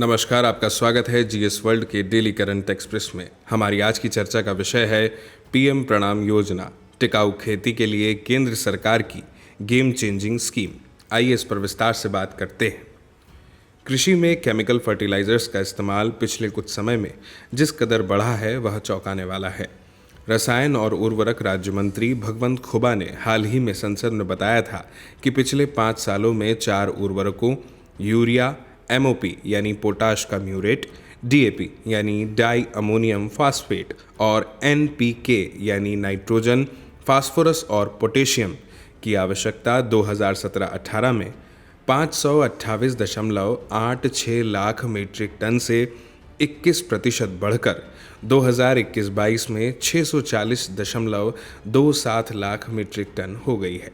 नमस्कार, आपका स्वागत है जीएस वर्ल्ड के डेली करंट एक्सप्रेस में। हमारी आज की चर्चा का विषय है पीएम प्रणाम योजना, टिकाऊ खेती के लिए केंद्र सरकार की गेम चेंजिंग स्कीम। आइए इस पर विस्तार से बात करते हैं। कृषि में केमिकल फर्टिलाइजर्स का इस्तेमाल पिछले कुछ समय में जिस कदर बढ़ा है वह चौंकाने वाला है। रसायन और उर्वरक राज्य मंत्री भगवंत खुबा ने हाल ही में संसद में बताया था कि पिछले 5 सालों में 4 उर्वरकों यूरिया, एमओपी यानी पोटाश का म्यूरेट, डीएपी यानी डाई अमोनियम फास्फेट और एनपीके यानी नाइट्रोजन, फास्फोरस और पोटेशियम की आवश्यकता 2017-18 में 528.86 लाख मीट्रिक टन से 21% बढ़कर 2021-22 में 640.27 लाख मीट्रिक टन हो गई है।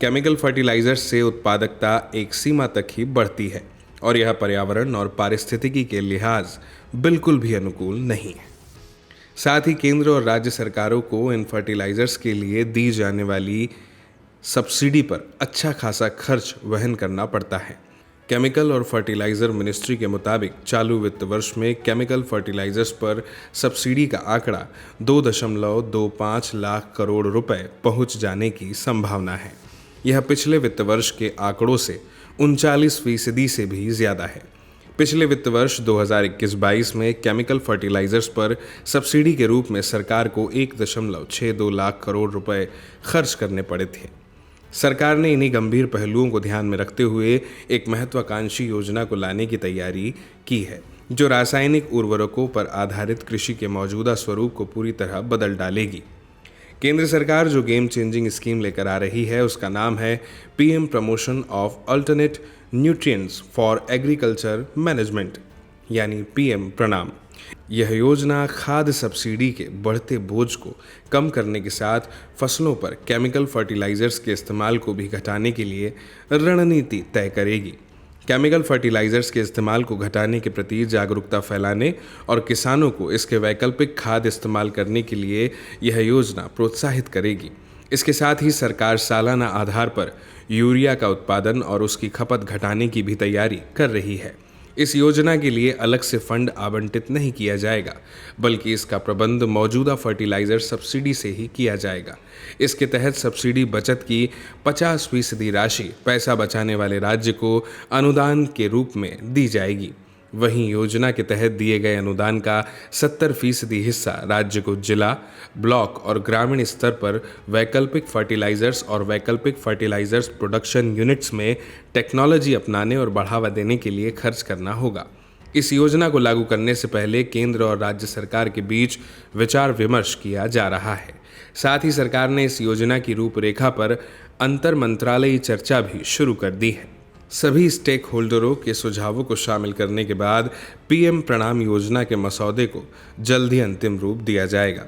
केमिकल फर्टिलाइजर्स से उत्पादकता एक सीमा तक ही बढ़ती है और यह पर्यावरण और पारिस्थितिकी के लिहाज बिल्कुल भी अनुकूल नहीं है। साथ ही केंद्र और राज्य सरकारों को इन फर्टिलाइजर्स के लिए दी जाने वाली सब्सिडी पर अच्छा खासा खर्च वहन करना पड़ता है। केमिकल और फर्टिलाइजर मिनिस्ट्री के मुताबिक चालू वित्त वर्ष में केमिकल फर्टिलाइजर्स पर सब्सिडी का आंकड़ा 2.25 लाख करोड़ रुपए पहुंच जाने की संभावना है। यह पिछले वित्त वर्ष के आंकड़ों से 39% से भी ज़्यादा है। पिछले वित्त वर्ष 2021-22 में केमिकल फर्टिलाइजर्स पर सब्सिडी के रूप में सरकार को 1.62 लाख करोड़ रुपए खर्च करने पड़े थे। सरकार ने इन्हीं गंभीर पहलुओं को ध्यान में रखते हुए एक महत्वाकांक्षी योजना को लाने की तैयारी की है, जो रासायनिक उर्वरकों पर आधारित कृषि के मौजूदा स्वरूप को पूरी तरह बदल डालेगी। केंद्र सरकार जो गेम चेंजिंग स्कीम लेकर आ रही है उसका नाम है PM promotion of alternate nutrients for agriculture management यानी पीएम प्रणाम। यह योजना खाद्य सब्सिडी के बढ़ते बोझ को कम करने के साथ फसलों पर केमिकल फर्टिलाइजर्स के इस्तेमाल को भी घटाने के लिए रणनीति तय करेगी। केमिकल फर्टिलाइजर्स के इस्तेमाल को घटाने के प्रति जागरूकता फैलाने और किसानों को इसके वैकल्पिक खाद इस्तेमाल करने के लिए यह योजना प्रोत्साहित करेगी। इसके साथ ही सरकार सालाना आधार पर यूरिया का उत्पादन और उसकी खपत घटाने की भी तैयारी कर रही है। इस योजना के लिए अलग से फंड आवंटित नहीं किया जाएगा, बल्कि इसका प्रबंध मौजूदा फर्टिलाइजर सब्सिडी से ही किया जाएगा। इसके तहत सब्सिडी बचत की 50% राशि पैसा बचाने वाले राज्य को अनुदान के रूप में दी जाएगी। वहीं योजना के तहत दिए गए अनुदान का 70% हिस्सा राज्य को जिला, ब्लॉक और ग्रामीण स्तर पर वैकल्पिक फर्टिलाइजर्स और वैकल्पिक फर्टिलाइजर्स प्रोडक्शन यूनिट्स में टेक्नोलॉजी अपनाने और बढ़ावा देने के लिए खर्च करना होगा। इस योजना को लागू करने से पहले केंद्र और राज्य सरकार के बीच विचार विमर्श किया जा रहा है। साथ ही सरकार ने इस योजना की रूपरेखा पर अंतर मंत्रालयी चर्चा भी शुरू कर दी है। सभी स्टेक होल्डरों के सुझावों को शामिल करने के बाद पीएम प्रणाम योजना के मसौदे को जल्द ही अंतिम रूप दिया जाएगा।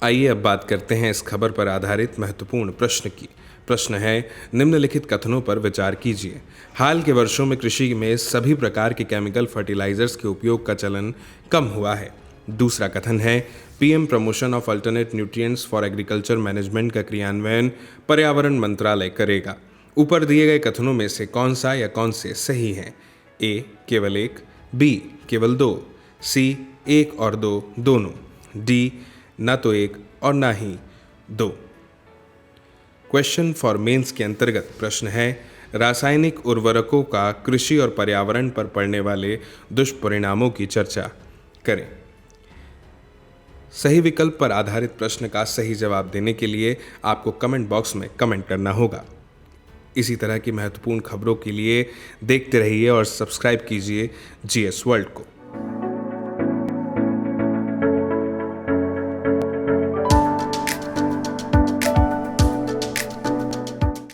आइए अब बात करते हैं इस खबर पर आधारित महत्वपूर्ण प्रश्न की। प्रश्न है, निम्नलिखित कथनों पर विचार कीजिए। हाल के वर्षों में कृषि में सभी प्रकार के केमिकल फर्टिलाइजर्स के उपयोग का चलन कम हुआ है। दूसरा कथन है, PM promotion of alternate nutrients for agriculture management का क्रियान्वयन पर्यावरण मंत्रालय करेगा। ऊपर दिए गए कथनों में से कौन सा या कौन से सही हैं? ए केवल 1, बी केवल 2, सी 1 और 2 दोनों, डी ना तो 1 और ना ही 2। क्वेश्चन फॉर मेंस के अंतर्गत प्रश्न है, रासायनिक उर्वरकों का कृषि और पर्यावरण पर पड़ने वाले दुष्परिणामों की चर्चा करें। सही विकल्प पर आधारित प्रश्न का सही जवाब देने के लिए आपको कमेंट बॉक्स में कमेंट करना होगा। इसी तरह की महत्वपूर्ण खबरों के लिए देखते रहिए और सब्सक्राइब कीजिए जीएस वर्ल्ड को।